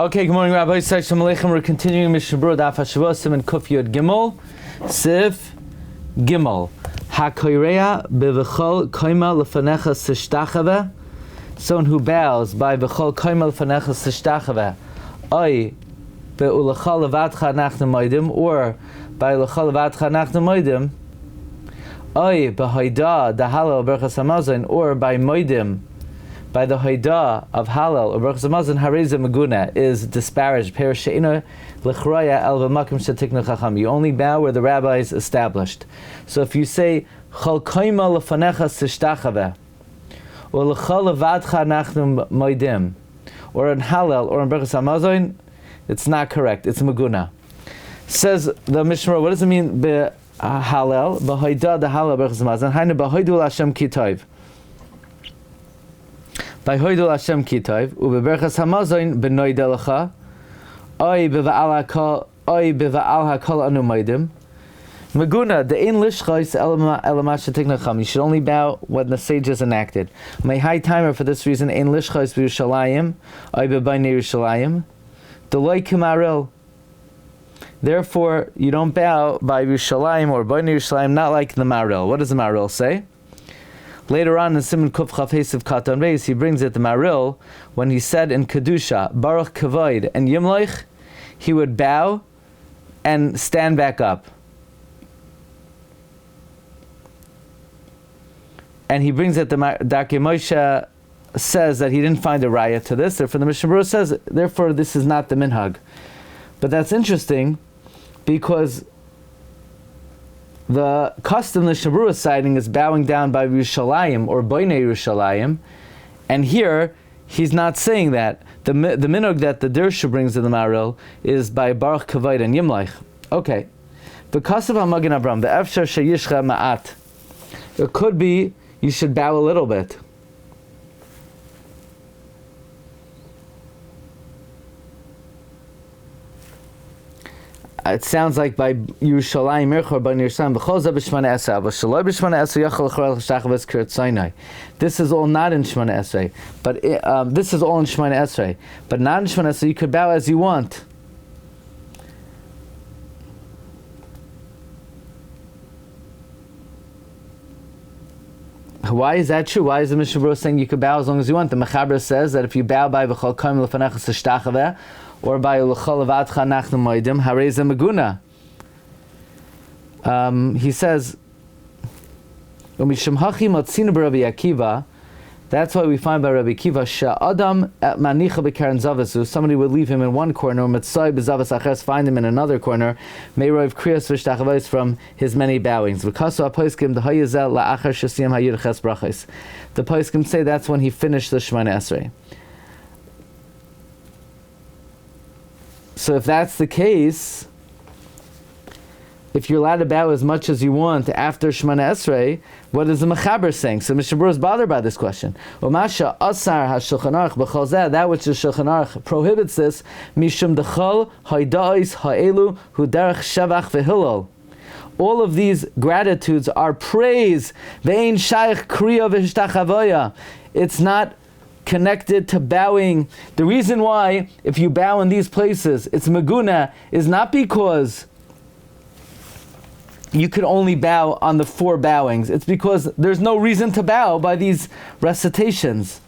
Okay, good morning, Rabbi. We're continuing Mishna Daf Hashavua, Siman Kuf Yud Gimel, Seif Gimel. HaKoirea bevechol koima lefanecha sishtachave. Someone who bows by vechol koima lefanecha sishtachave. Oy be'ulachal levadcha nachnu moedim, or by ulachal levadcha nachnu moedim. Oy be'hoida dahalal berachas hamazon, or by moedim, by the hoida of halal or berachas hamazon. Hareza maguna is disparaged. Purest she'ina lechraya el v'makim shetiknu chacham. You only bow where the rabbis established. So if you say chol koima lefanecha sishtachave, or l'chol levadcha nachnu moedim, or in halal or in berachas hamazon, it's not correct. It's maguna. Says the Mishna, what does it mean be halal? B'hoida dahalal berachas hamazon. Hainu b'hoidu l'Hashem kitov. By hoidul Hashem kitov, ubeberachas hamazon benoida lecha, oy beva'al hakol anu moedim. Maguna, the ein lishchos elamash shetiknacham. You should only bow when the sage is enacted. My high timer for this reason, ein lishchos b'Yerushalayim, oy bebayne Yerushalayim, deloi kimaril. Therefore, you don't bow by Yerushalayim or bayne Yerushalayim, not like the maril. What does the maril say? Later on in Siman Kuf Chaf Hesiv Katan Beis, he brings it the Maril when he said in Kedusha, Baruch Kavoid and Yimloich, he would bow and stand back up. And he brings it the Darkei Moshe says that he didn't find a raya to this. Therefore, the Mishna says, therefore, this is not the minhag. But that's interesting because the custom the Shabura is citing is bowing down by Yerushalayim or Boinei Yerushalayim, and here he's not saying that. The minhag that the Dirsha brings in the Maril is by Baruch Kavod and Yimlaich. Okay, because of Magen Avraham, the Efshar Sheyishcha Ma'at, it could be you should bow a little bit. It sounds like by Yerushalayim Mirchor by Yerushalayim B'chol b'Shemone Esrei, but Shaloi b'Shemone Esrei Yachal L'chorel L'Shtachavos Kirat Sinai. This is all not in Shemone Esrei, but this is all in Shemone Esrei, but not in Shemone Esrei. You could bow as you want. Why is that true? Why is the Mishna saying you could bow as long as you want? The Mechaber says that if you bow by V'chol Koim L'Fanecha Sishtachaveh, or by Ulachol Levadcha Nachnu Moedim, Hareza Maguna. He says, that's why we find by Rabbi Akiva, Sha'adam Manicha B'Karen Zavasu, somebody would leave him in one corner, Mitzai B'Zavas Aches, find him in another corner, Meirov Kriyas V'Shtachavos, from his many bowings. V'kasu HaPoskim, the Hayazel La'achar Shasiyam Hayir Ches Brachos. The Poskim say that's when he finished the Shemone Esrei. So if that's the case, if you're allowed to bow as much as you want after Shemone Esrei, what is the Mechaber saying? So Mishna is bothered by this question. Umasha asar ha-Shulchan Aruch b'chol zeh, that which the Shulchan Aruch prohibits this, mishum dechol haida'is ha'elu hu derech shevach v'hillel. All of these gratitudes are praise. Ve'ein shayach kriya v'hishtachavoya. It's not connected to bowing. The reason why, if you bow in these places, it's maguna, is not because you could only bow on the 4 bowings. It's because there's no reason to bow by these recitations.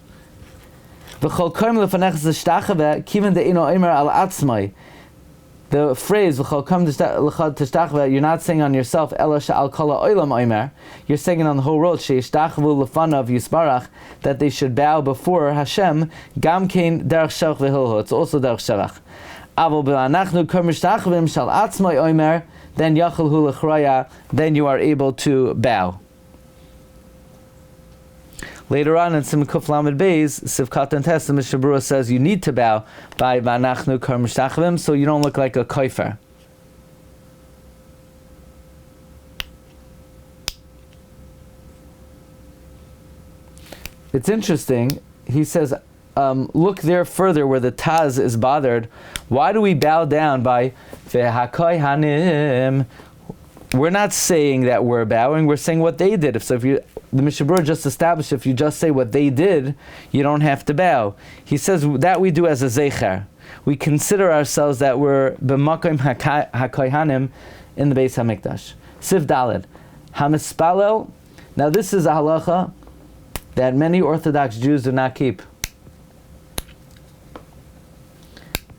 The phrase you're not saying on yourself, you're saying it on the whole world, that they should bow before Hashem. It's also derech shevach. Then you are able to bow. Later on in Siman Kuf Lamed Beis, Sivkat and Tes, the Mishna says you need to bow by V'anachnu Kar Mishtachavim, so you don't look like a koifer. It's interesting. He says, look there further where the Taz is bothered. Why do we bow down by V'hakoi Hanim? We're not saying that we're bowing, we're saying what they did. So if you, the Mishna just established, if you just say what they did, you don't have to bow. He says that we do as a zecher. we consider ourselves that we're b'makom hakohanim in the Beis HaMikdash. Siv Daled, hamispalel. Now this is a halacha that many Orthodox Jews do not keep.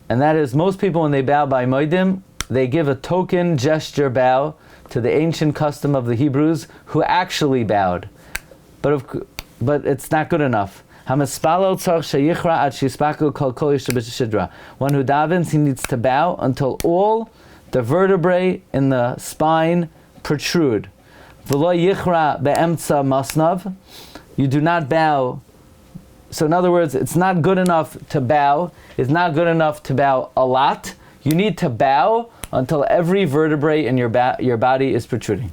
And that is, most people when they bow by Moedim, they give a token gesture bow to the ancient custom of the Hebrews who actually bowed. But it's not good enough. One who davens, he needs to bow until all the vertebrae in the spine protrude. You do not bow. So in other words, it's not good enough to bow. It's not good enough to bow a lot. You need to bow until every vertebrae in your body is protruding.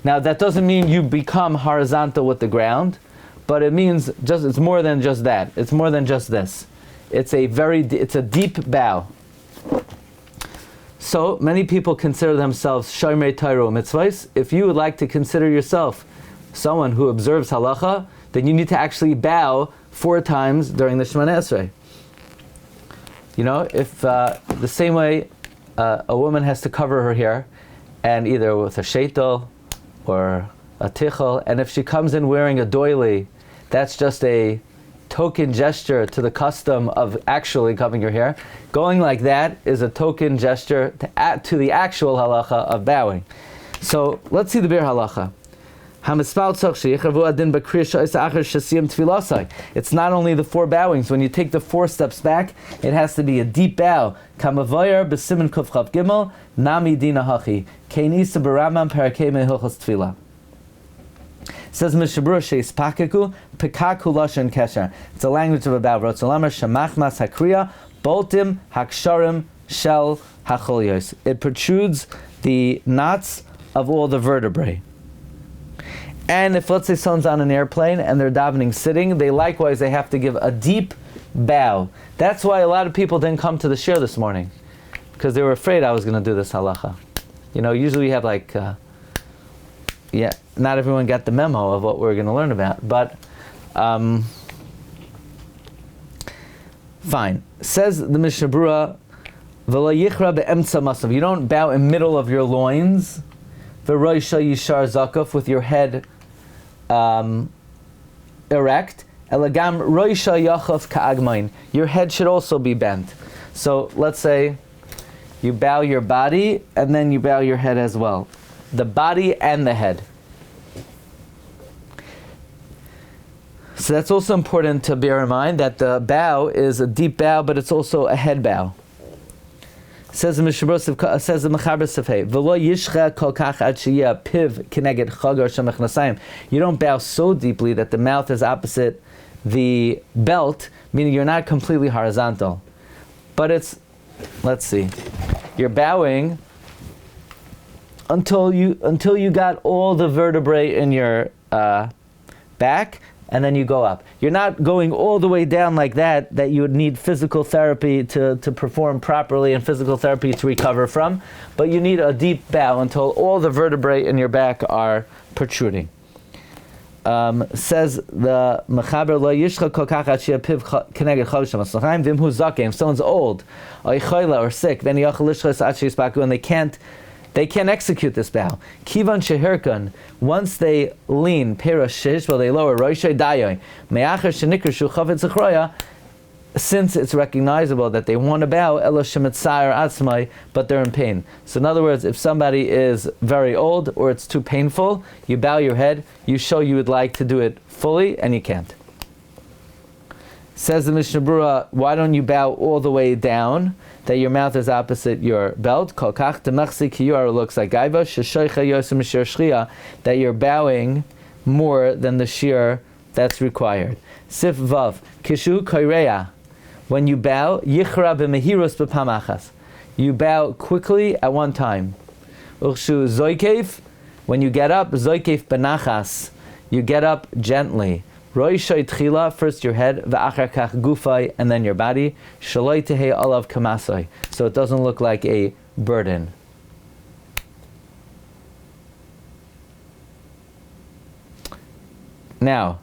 Now that doesn't mean you become horizontal with the ground, but it means it's more than just that. It's more than just this. It's a deep bow. So many people consider themselves Shomrei Torah mitzvahs. If you would like to consider yourself someone who observes halacha, then you need to actually bow 4 times during the Shemone Esrei. You know, if the same way a woman has to cover her hair, and either with a sheitel or a tichel, and if she comes in wearing a doily, that's just a token gesture to the custom of actually covering your hair. Going like that is a token gesture to the actual halacha of bowing. So let's see the Bir halacha. It's not only the 4 bowings. When you take the 4 steps back, it has to be a deep bow. Kamavoyer b'siman kufchav gimel nami dina hachi keinisa b'ramam parakei mehilchos tefillah. Says Mishabura sheis pakeku pekaku lashon kesher. It's a language of a bow. Rotzolamar shemachmas hakriya boltim haksharim shel holiest. It protrudes the knots of all the vertebrae. And if, let's say, someone's on an airplane and they're davening sitting, they have to give a deep bow. That's why a lot of people didn't come to the shiur this morning, because they were afraid I was going to do this halacha. You know, usually we have not everyone got the memo of what we're going to learn about, but fine. Says the Mishnah Berura, V'lo yichra be'emtza masav. You don't bow in middle of your loins. V'roisha yishar zakuf, with your head erect. Elagam roisha yachaf ka'agmain. Your head should also be bent. So let's say you bow your body and then you bow your head as well. The body and the head. So that's also important to bear in mind, that the bow is a deep bow, but it's also a head bow. Says the Mechaber Seif, V'lo yishcha kol kach ad sheyeh piv keneged chagar shemechnasayim. You don't bow so deeply that the mouth is opposite the belt, meaning you're not completely horizontal. But it's, let's see, you're bowing until you got all the vertebrae in your back, and then you go up. You're not going all the way down like that you would need physical therapy to perform properly and physical therapy to recover from, but you need a deep bow until all the vertebrae in your back are protruding. Says the Mechaber, Lo yishcha kol kach ad sheyeh piv keneged chagar shemechnasayim v'im hu zaken. If someone's old, or chola, or sick, then yachal lishchas ad sheyispaku, and they can't execute this bow. Kivan shehirkan, once they lean, purest shish, they lower, roishay dayoy, me'acher shenikrshu chavetz achroya, since it's recognizable that they want to bow, elo shemitzayir atzmai, but they're in pain. So in other words, if somebody is very old or it's too painful, you bow your head, you show you would like to do it fully, and you can't. Says the Mishnah Berura, why don't you bow all the way down, that your mouth is opposite your belt? Kol kach demachzi kiyur looks like gaiva sheshoicha yosem shir shchia, that you're bowing more than the shiur that's required. Sif vav kishu koireya, when you bow yichra b'mehirus b'pamachas, you bow quickly at one time. Urshu zoikev, when you get up zoikev benachas, you get up gently. Roishay tchila, first your head, v'achar kach gufay, and then your body. Shaloi tehei olav kamasai, so it doesn't look like a burden. Now,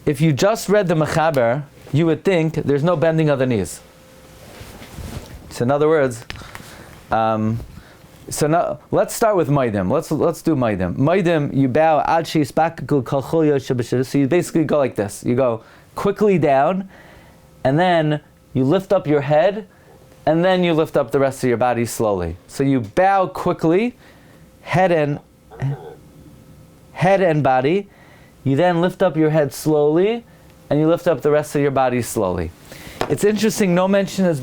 if you just read the Mechaber you would think there's no bending of the knees. So in other words, so now let's start with Maidim. Let's do Maidim. Maidim, you bow ad sheisbakku kol chol yoshe. So you basically go like this. You go quickly down, and then you lift up your head, and then you lift up the rest of your body slowly. So you bow quickly, head and body. You then lift up your head slowly, and you lift up the rest of your body slowly. It's interesting, no mention is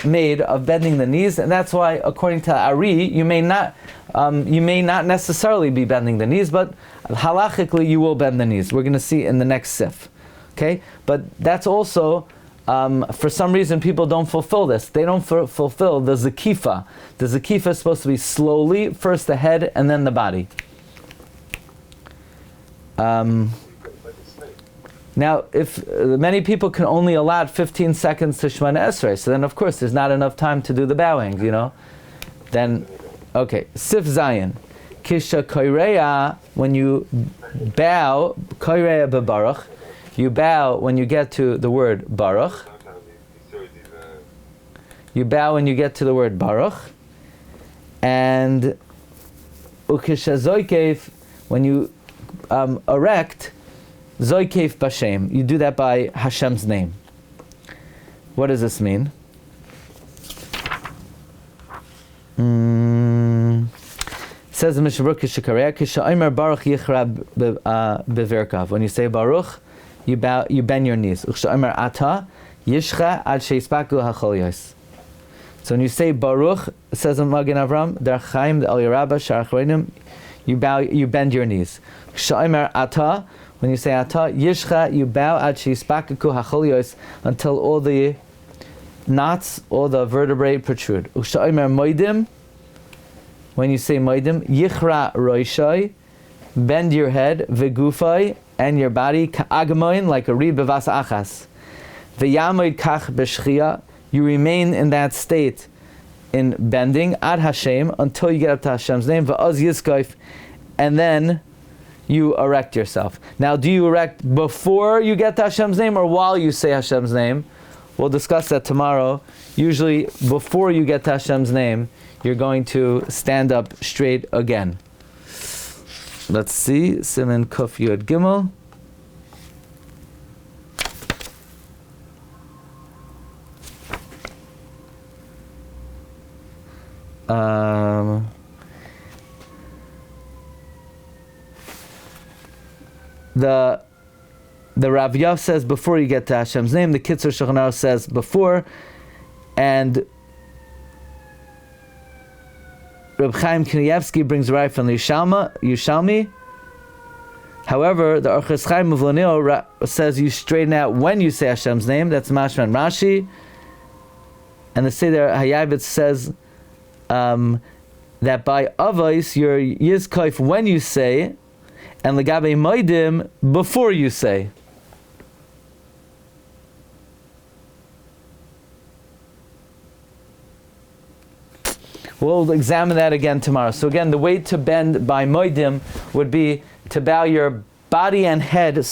made of bending the knees, and that's why, according to Ari, you may not necessarily be bending the knees, but halachically you will bend the knees. We're going to see in the next sif. Okay? But that's also, for some reason, people don't fulfill this. They don't fulfill the zakifa. The zakifa is supposed to be slowly, first the head, and then the body. Now, if many people can only allot 15 seconds to Shemone Esrei, so then of course there's not enough time to do the bowing, Then, okay, Sif Zayin. Kisha Koireya, when you bow, Koireya bebaruch, you bow when you get to the word Baruch. You bow when you get to the word Baruch. And Ukisha Zoikev, when you erect, Zoikev Bashem. You do that by Hashem's name. What does this mean? Says the Mishnah Kishakareh, Kisha Baruch Yichra Beverkav. When you say Baruch, you bend your knees. Uksha Ata Yishcha Ad Sheispaku HaCholiest. So when you say Baruch, it says in Magen Avram, Derchaim El Yerabba Sharachreinim, you bend your knees. Uksha Ata. When you say Ata, Yishcha, you bow ad sheispaku hacholios until all the knots, all the vertebrae protrude. Usha'omer moidim, when you say moidim, Yichra roishai, bend your head, vegufai, and your body, ka'agamoin, like a reed bevas achas. V'yamoid kach b'shchia, you remain in that state in bending, ad Hashem, until you get up to Hashem's name, v'oz yizkoif, and then you erect yourself. Now, do you erect before you get to Hashem's name or while you say Hashem's name? We'll discuss that tomorrow. Usually, before you get to Hashem's name, you're going to stand up straight again. Let's see. Siman Kuf Yud Gimel. The Rav Yav says before you get to Hashem's name. The Kitzur Shulchan Aruch says before, and Reb Chaim Kanievsky brings right from the Yushalmi. However, the Orchos Chaim of Lanil says you straighten out when you say Hashem's name. That's Mashma and Rashi. And the Seder Hayavitz says that by Avos you're Yizkoif when you say, and Legabe Moidim before you say. We'll examine that again tomorrow. So again, the way to bend by Moidim would be to bow your body and head